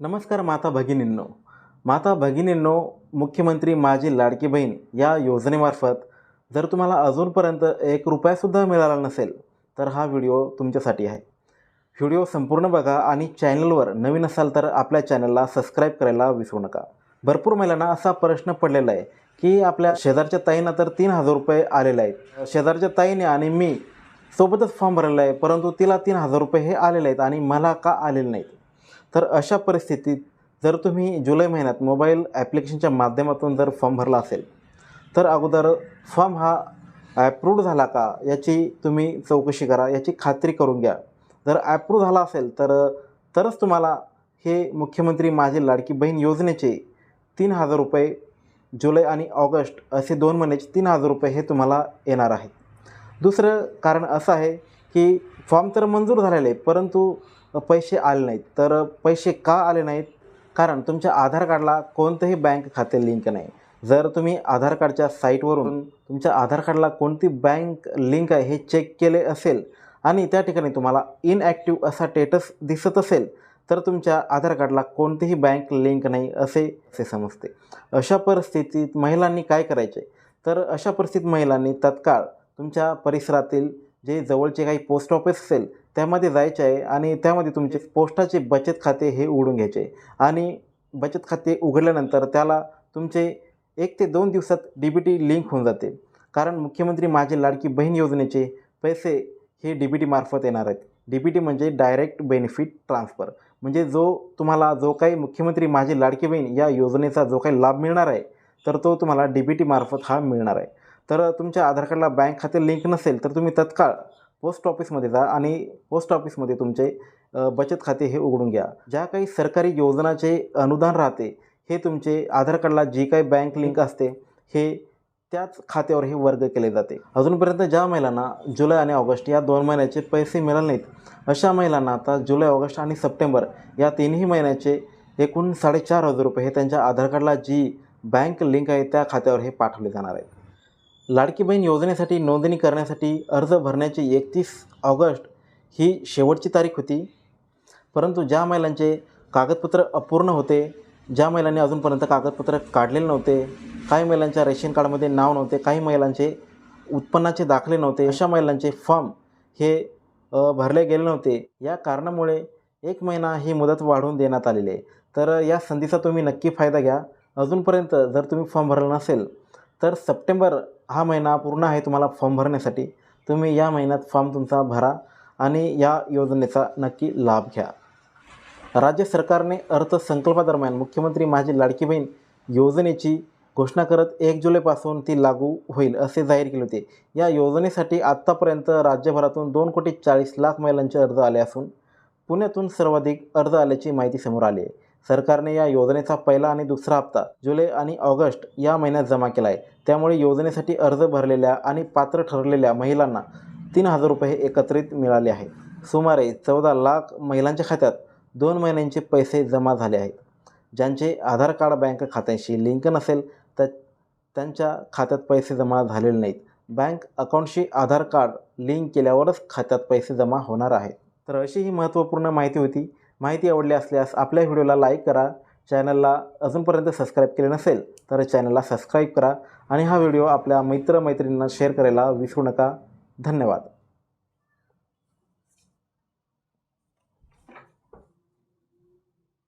नमस्कार माता भगिनींनो, मुख्यमंत्री माझी लाडकी बहीण या योजनेमार्फत जर तुम्हाला अजूनपर्यंत ₹1सुद्धा मिळाला नसेल तर हा व्हिडिओ तुमच्यासाठी आहे। व्हिडिओ संपूर्ण बघा आणि चॅनलवर नवीन असाल तर आपल्या चॅनलला सबस्क्राईब करायला विसरू नका। भरपूर महिलांना असा प्रश्न पडलेला आहे की आपल्या शेजारच्या ताईंना तर ₹3000 आलेले आहेत। शेजारच्या ताईने आणि मी सोबतच फॉर्म भरलेला आहे, परंतु तिला ₹3000 हे आलेले आहेत आणि मला का आलेले नाहीत। तर अशा परिस्थितीत जर तुम्ही जुलै महिन्यात मोबाईल ॲप्लिकेशनच्या माध्यमातून जर फॉर्म भरला असेल तर अगोदर फॉर्म हा ॲप्रूव्ड झाला का याची तुम्ही चौकशी करा, याची खात्री करून घ्या। जर ॲप्रूव्ह झाला असेल तरच तुम्हाला हे मुख्यमंत्री माझी लाडकी बहीण योजनेचे ₹3000 जुलै आणि ऑगस्ट असे 2 महिन्याचे ₹3000 हे तुम्हाला येणार आहेत। दुसरं कारण असं आहे की फॉर्म तर मंजूर झालेले आहे, परंतु पैसे आले नाहीत। तर पैसे का आले नाहीत? कारण तुमच्या आधार कार्डला कोणतंही बँक खाते लिंक नाही। जर तुम्ही आधार कार्डच्या साईटवरून तुमच्या आधार कार्डला कोणती बँक लिंक आहे हे चेक केले असेल आणि त्या ठिकाणी तुम्हाला इनॲक्टिव्ह असा स्टेटस दिसत असेल तर तुमच्या आधार कार्डला कोणतीही बँक लिंक नाही असे समजते। अशा परिस्थितीत महिलांनी काय करायचे? तर अशा परिस्थितीत महिलांनी तत्काळ तुमच्या परिसरातील जे जवळचे काही पोस्ट ऑफिस असेल त्यामध्ये जायचे आहे आणि त्यामध्ये तुमचे पोस्टाचे बचत खाते हे उघडून घ्यायचे आणि बचत खाते उघडल्यानंतर त्याला तुमचे 1 ते 2 दिवसात DBT लिंक होऊन जाते। कारण मुख्यमंत्री माझी लाडकी बहीण योजनेचे पैसे हे DBT मार्फत येणार आहेत। DBT म्हणजे डायरेक्ट बेनिफिट ट्रान्सफर, म्हणजे तुम्हाला जो काही मुख्यमंत्री माझी लाडकी बहीण या योजनेचा जो काही लाभ मिळणार आहे तर तो तुम्हाला DBT मार्फत हा मिळणार आहे। तर तुमच्या आधार कार्डला बँक खाते लिंक नसेल तर तुम्ही तत्काळ पोस्ट ऑफिसमध्ये जा आणि पोस्ट ऑफिसमध्ये तुमचे बचत खाते हे उघडून घ्या। ज्या काही सरकारी योजनाचे अनुदान राहते हे तुमचे आधार कार्डला जी काही बँक लिंक असते हे त्याच खात्यावर हे वर्ग केले जाते। अजूनपर्यंत ज्या महिलांना जुलै आणि ऑगस्ट या 2 महिन्याचे पैसे मिळाले नाहीत अशा महिलांना आता जुलै, ऑगस्ट आणि सप्टेंबर या तिन्ही महिन्याचे एकूण ₹4500 हे त्यांच्या आधार कार्डला जी बँक लिंक आहे त्या खात्यावर हे पाठवले जाणार आहेत। लाडकी बहीण योजनेसाठी नोंदणी करण्यासाठी अर्ज भरण्याची 31 ऑगस्ट ही शेवटची तारीख होती, परंतु ज्या महिलांचे कागदपत्र अपूर्ण होते, ज्या महिलांनी अजूनपर्यंत कागदपत्र काढलेले नव्हते, काही महिलांच्या रेशन कार्डमध्ये नाव नव्हते, काही महिलांचे उत्पन्नाचे दाखले नव्हते, अशा महिलांचे फॉर्म हे भरले गेले नव्हते, या कारणामुळे 1 महिना ही मुदत वाढवून देण्यात आलेली आहे। तर या संधीचा तुम्ही नक्की फायदा घ्या। अजूनपर्यंत जर तुम्ही फॉर्म भरला नसेल तर सप्टेंबर हा महिना पूर्ण आहे तुम्हाला फॉर्म भरण्यासाठी। तुम्ही या महिन्यात फॉर्म तुमचा भरा आणि या योजनेचा नक्की लाभ घ्या। राज्य सरकारने अर्थसंकल्पादरम्यान मुख्यमंत्री माझी लाडकी बहीण योजनेची घोषणा करत 1 जुलैपासून ती लागू होईल असे जाहीर केले होते। या योजनेसाठी आत्तापर्यंत राज्यभरातून 2,40,00,000 महिलांचे अर्ज आले असून पुण्यातून सर्वाधिक अर्ज आल्याची माहिती समोर आली आहे। सरकारने या योजनेचा पहिला आणि दुसरा हप्ता जुलै आणि ऑगस्ट या महिन्यात जमा केला आहे। त्यामुळे योजनेसाठी अर्ज भरलेल्या आणि पात्र ठरलेल्या महिलांना ₹3000 एकत्रित मिळाले आहेत। सुमारे 14 लाख महिलांच्या खात्यात 2 महिन्यांचे पैसे जमा झाले आहेत। ज्यांचे आधार कार्ड बँक खात्याशी लिंक नसेल तर त्यांच्या खात्यात पैसे जमा झालेले नाहीत। बँक अकाउंटशी आधार कार्ड लिंक केल्यावरच खात्यात पैसे जमा होणार आहेत। तर अशी ही महत्त्वपूर्ण माहिती होती। माहिती आवडली असल्यास आपल्या व्हिडिओला लाईक करा, चॅनलला अजूनपर्यंत सबस्क्राईब केले नसेल तर चॅनलला सबस्क्राईब करा आणि हा व्हिडिओ आपल्या मित्रमैत्रिणींना शेअर करायला विसरू नका। धन्यवाद।